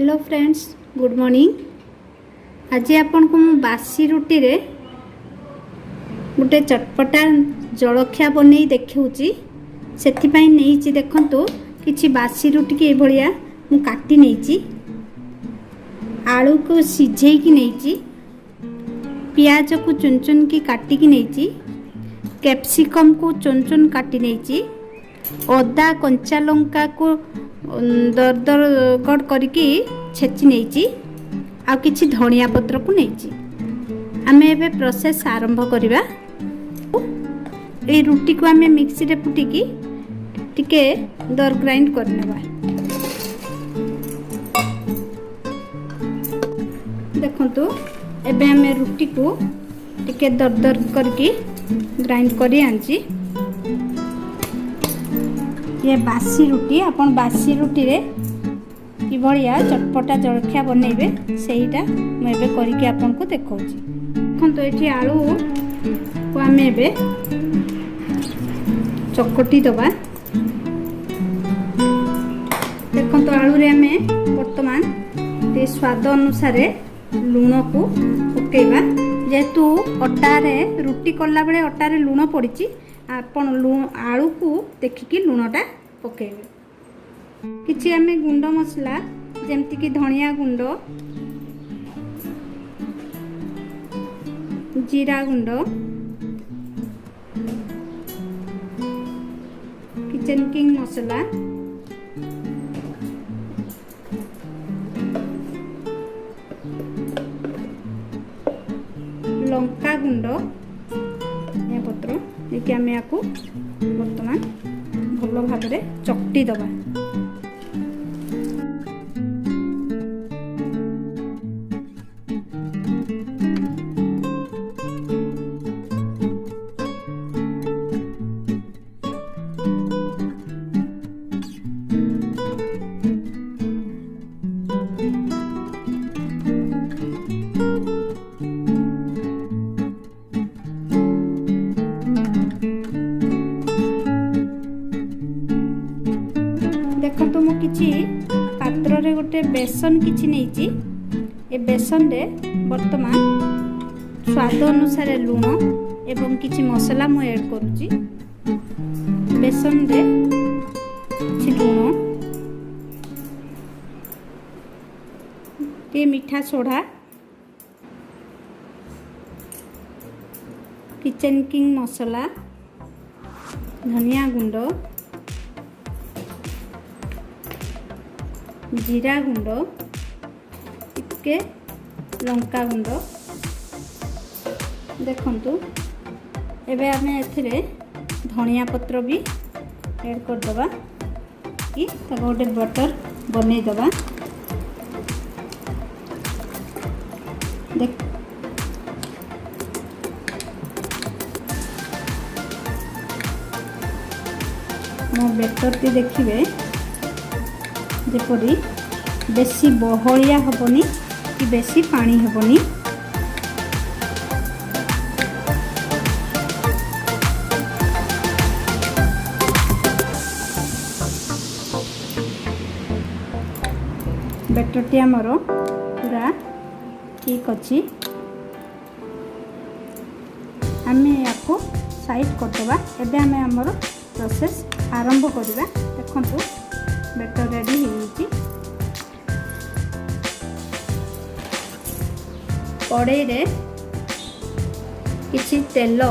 Hello friends, good morning. आज आपन को बासी रुटी रे गोटे चटपटा जलखिया बनै देखौची। सेति पई नैची देखंतु किछि बासी रुटी के भलिया मु काटी नैची, आलू को सिझेई की नैची, प्याज को चुन चुन की काटी की नैची, कैप्सिकम को चुन चुन काटी नैची, अदा कंचा लंका को दर दर गड़ करके छेची नैची, आ किछि धनिया पत्र को नैची। आमे एबे प्रोसेस आरंभ करिबा। ए रुटी को आमे मिक्सी रे फुटी की टिके दर ग्राइंड कर नेबा। देखंतु एबे आमे रुटी को टिके दर दर करके ग्राइंड करी आंची। ये बासी रुटी आपण बासी रुटी रे कि भलिया चटपटा जलखिया बनेबे सेहीटा म एबे करिके आपन को देखौची। देखंतु एठी आलू को आमे एबे चकटी दबा। देखंतु आलू रे आमे वर्तमान ते स्वाद अनुसार लूण को पकेबा। जेतु अटा रे रुटी करला बेले अटा रे लूण पड़िची, आपण लूण आलू को देखिकी लूणटा पकेबे। किछि आमे गुंड मसला जेमति कि धनिया गुंड, जीरा गुंड, किचन किंग मसला, लंका गुंड या पत्र ये आमे याकू वर्तमान भल भाव में चकटी दबा। देखो मु किछि पात्र रे गोटे बेसन किछि नैची। ए बेसन रे वर्तमान स्वाद अनुसार लूण एवं किछि मसला मु ऐड करूची। बेसन रे किछि लूण, ते मीठा सोडा, किचन किंग मसला, धनिया गुंड, जीरा गुंड, टिके लंका गुंड। देखंतु एबे आमे एथिरे धनिया पत्र भी ऐड कर दबा कि ताको गोटे बटर बनै दबा। देख मो बेटर टी देखिबे जेपरी बेसी बहलिया हबनी कि बेसी पानी हबनी। बेटरटी आमर पूरा ठीक अच्छी। आमे याको साइड करदबा। एबे आमे आमर प्रोसेस आरंभ करबा। देखंतु बेटर रेडी होइछि। कड़ाई रे किछि तेल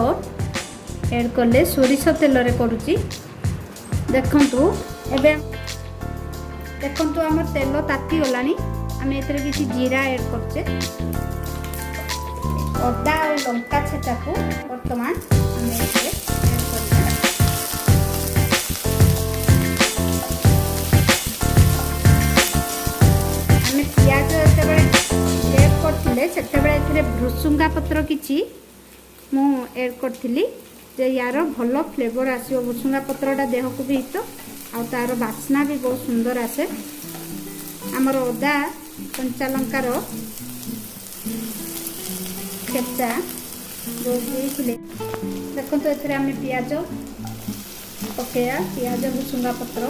ऐड करले, सोरिष तेल रे करूची। देखंतु एबे देखंतु हमर तेल ताती गलानी। आमे एतरे किछि जीरा ऐड करछे, अदा और लंका छेचा को वर्तमान आमे एतरे ऐड करछे। आमे प्याज एतबे ऐड करथिले, सेतबे एतरे भृसुंगा पत्र किछि मु ऐड करथिली जे यार भलो फ्लेवर आसीओ। भृसुंगा पत्रटा देह को भी हित आ तार बास्ना भी बहुत सुंदर आसे। आमर अदा कंचा लंकार छेचा जो देइथिले। देखंतु एथरे आमे प्याज पकेया, प्याज भृसुंगा पत्र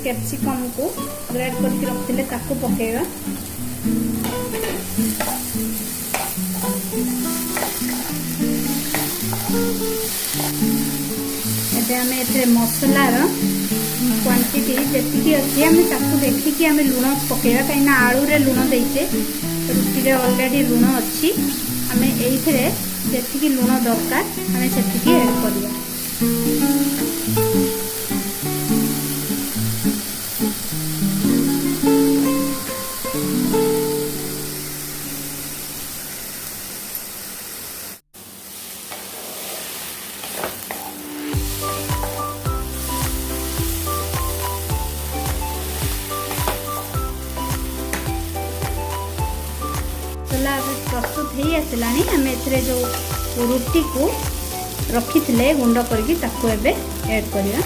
कैप्सिकम को ग्रेड करके रखिले ताको पकेଇବା। एबे हमें एथे मसलार क्वांटिटी जेतिकी अछि हमें ताको देखिकी हमें लूण पकेଇବା काइना आलू रे लूण देइते रुटी रे ऑलरेडी लूण अछि हमें एइथरे जेतिकी लूण दरकार हमें सेतिकी ऐड करिया। प्रस्तुत हो आसला आम ए जो रुटी को रखी थे गुंड करके ताको एबे ऐड करिया।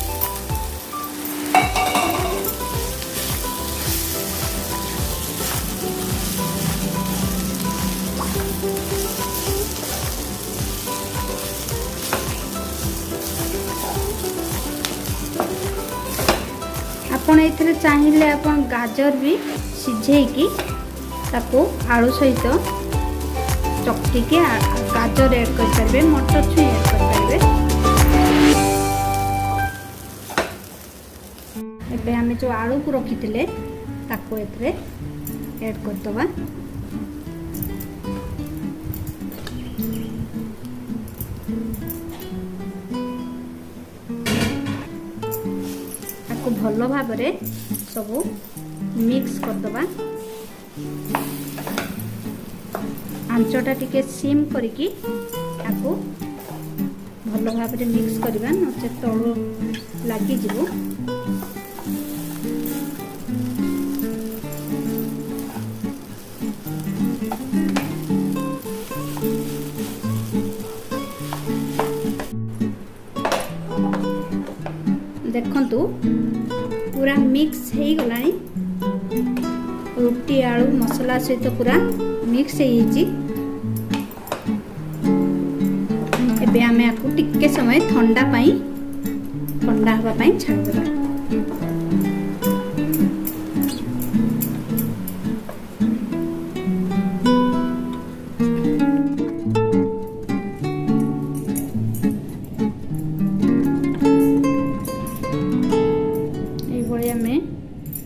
आपण एथिरे चाहिए आपण गाजर भी सिझेकी ताको आलू सहित चकटी के गाजर ऐड कर पारे, मटर छुई ऐड कर पारे। एबे हमें जो आलू को रखी थे ताको एथरे ऐड कर दबा। ताको भलो भाबरे सब मिक्स कर दबा। आंचटा टिके सिम करिकी ताको भलो भाबरे मिक्स करबा नचे तळो लागी जिवो। देखंतु पूरा मिक्स हेई गलानी रुटी आलू मसला सहित पूरा मिक्स हो। एबे आमे आकु टिके समय ठंडा हवा पाई छाड़ देबा। एई आमे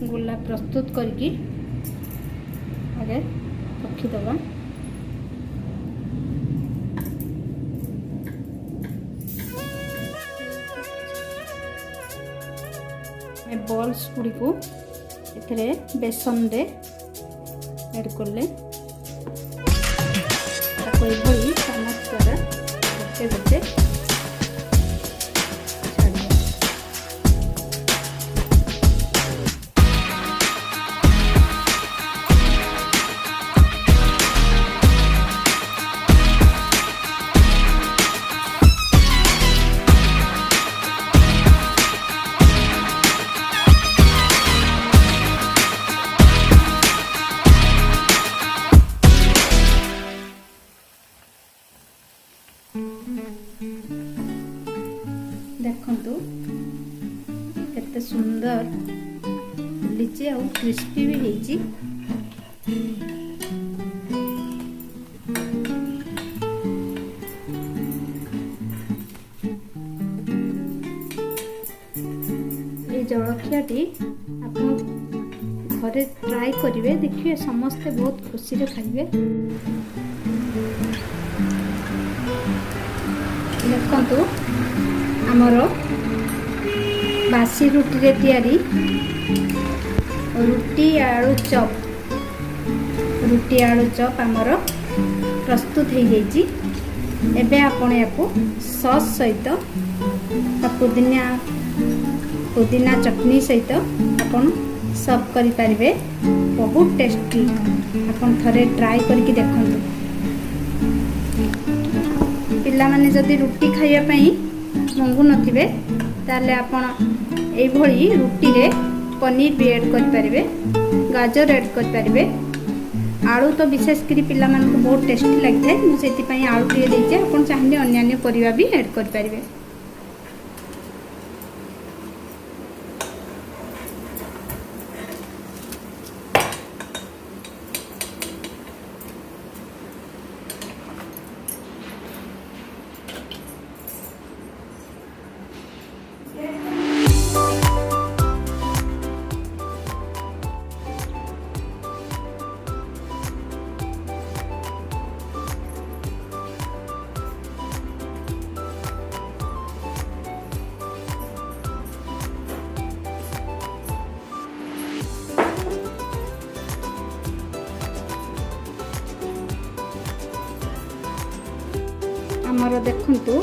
गोला प्रस्तुत करके आगे रखी दबा। बॉल्स गुड़ी को एथरे बेसन रे ऐड करले ताको एभली चामच द्वारा गोटे गोटे देखंतु केते सुंदर फुलीची और क्रिस्पी भी हेची। ये जलखियाटी आपण घरे ट्राई करिवे, देखिए समस्ते बहुत खुशी रे खाइबे। देखंतु आमर बासी रुटी रे तैयारी रुटी आलू चॉप आमर प्रस्तुत हो जाइए। एबे आपण याको सॉस सहित पुदीना चटनी सहित आपण सर्व करि पारिबे। बहुत टेस्टी, आपण थरे ट्राई करके देखंतु। पिला माने जदि रुटी खाइया पई मंगु नथिबे ताले आपण एई भली रुटी रे पनीर भी ऐड कर पारिबे, गाजर ऐड कर पारिबे। आलू तो विशेषकर पिला मान को बहुत टेस्टी लगता है, मुझे आलू टे देचे। आप चाहिए अन्य परिवा भी ऐड कर पारिबे। आमर देखंतु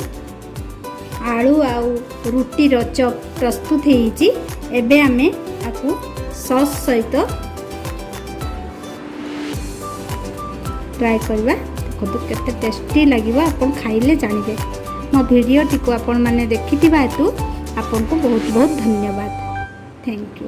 आलू आउ रुटीर चप प्रस्तुत होईची। एबे आमे आकु सॉस सहित ट्राई करवा। देखो केते टेस्टी लगिबो, आपण खाइले जानिबे। मो वीडियो टिको आपण माने देखिथिबा हेतु आपन को बहुत बहुत धन्यवाद। Thank you.